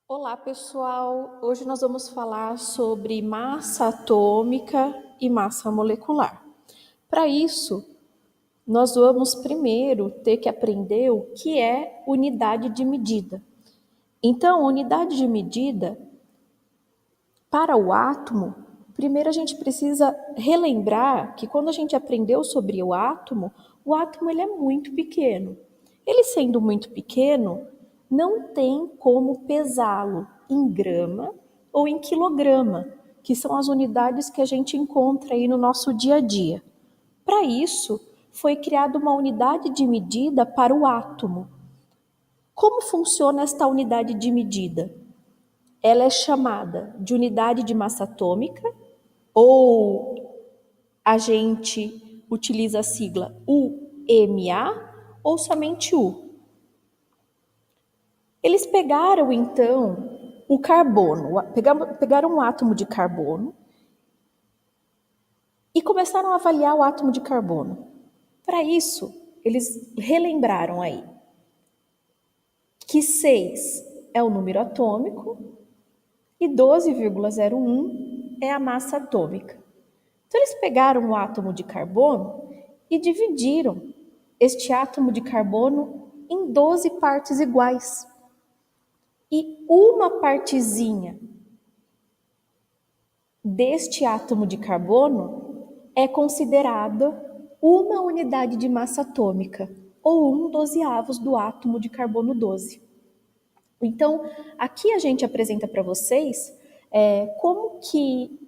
Olá, pessoal! Hoje nós vamos falar sobre massa atômica e massa molecular. Para isso, nós vamos primeiro ter que aprender o que é unidade de medida. Então, unidade de medida para o átomo, primeiro a gente precisa relembrar que quando a gente aprendeu sobre o átomo ele é muito pequeno. Ele sendo muito pequeno, não tem como pesá-lo em grama ou em quilograma, que são as unidades que a gente encontra aí no nosso dia a dia. Para isso, foi criada uma unidade de medida para o átomo. Como funciona esta unidade de medida? Ela é chamada de unidade de massa atômica, ou a gente utiliza a sigla UMA, ou somente U. Eles pegaram, então, o carbono, pegaram um átomo de carbono e começaram a avaliar o átomo de carbono. Para isso, eles relembraram aí que 6 é o número atômico e 12,01 é a massa atômica. Então, eles pegaram o átomo de carbono e dividiram este átomo de carbono em 12 partes iguais. E uma partezinha deste átomo de carbono é considerada uma unidade de massa atômica, ou 1/12 do átomo de carbono 12. Então, aqui a gente apresenta para vocês como que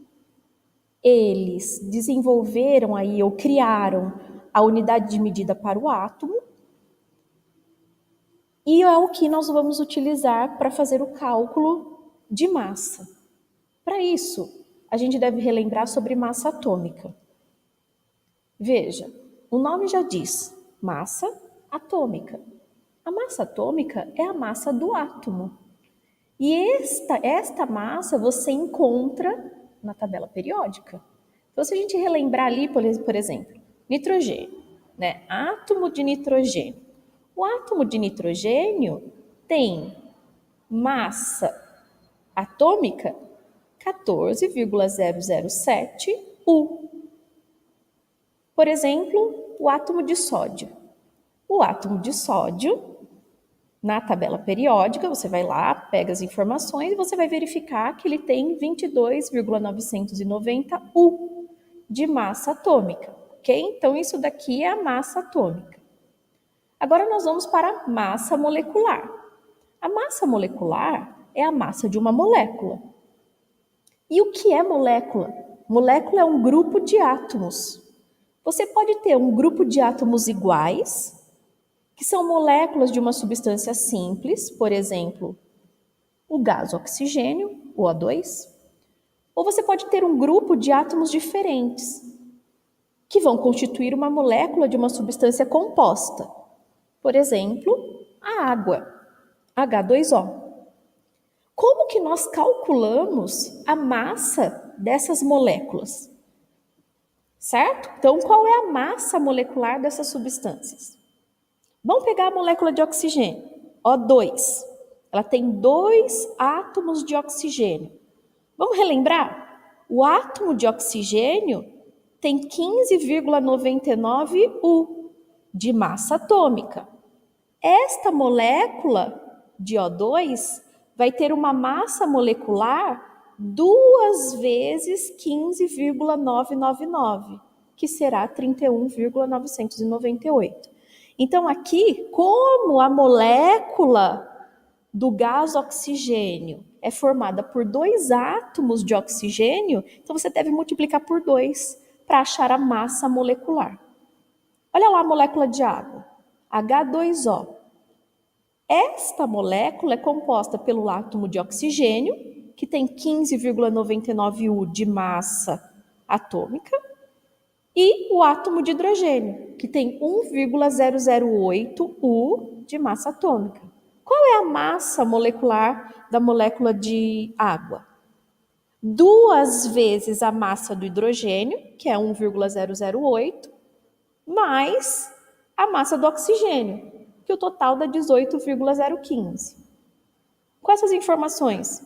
eles desenvolveram aí ou criaram a unidade de medida para o átomo e é o que nós vamos utilizar para fazer o cálculo de massa. Para isso, a gente deve relembrar sobre massa atômica. Veja, o nome já diz, massa atômica. A massa atômica é a massa do átomo. E esta massa você encontra na tabela periódica. Então, se a gente relembrar ali, por exemplo, nitrogênio, né? Átomo de nitrogênio. O átomo de nitrogênio tem massa atômica 14,007 U. Por exemplo, o átomo de sódio. O átomo de sódio, na tabela periódica, você vai lá, pega as informações e você vai verificar que ele tem 22,990 U de massa atômica, ok? Então, isso daqui é a massa atômica. Agora, nós vamos para a massa molecular. A massa molecular é a massa de uma molécula. E o que é molécula? Molécula é um grupo de átomos. Você pode ter um grupo de átomos iguais, que são moléculas de uma substância simples, por exemplo, o gás oxigênio, o O2. Ou você pode ter um grupo de átomos diferentes, que vão constituir uma molécula de uma substância composta. Por exemplo, a água, H2O. Como que nós calculamos a massa dessas moléculas? Certo? Então, qual é a massa molecular dessas substâncias? Vamos pegar a molécula de oxigênio, O2. Ela tem 2 átomos de oxigênio. Vamos relembrar? O átomo de oxigênio tem 15,99 U de massa atômica. Esta molécula de O2 vai ter uma massa molecular 2 vezes 15,999, que será 31,998. Então, aqui, como a molécula do gás oxigênio é formada por 2 átomos de oxigênio, então você deve multiplicar por 2 para achar a massa molecular. Olha lá a molécula de água, H2O. Esta molécula é composta pelo átomo de oxigênio, que tem 15,99 U de massa atômica, e o átomo de hidrogênio, que tem 1,008 U de massa atômica. Qual é a massa molecular da molécula de água? 2 vezes a massa do hidrogênio, que é 1,008, mais a massa do oxigênio, que o total dá 18,015. Com essas informações,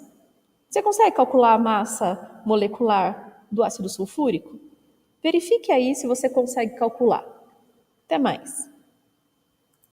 você consegue calcular a massa molecular do ácido sulfúrico? Verifique aí se você consegue calcular. Até mais!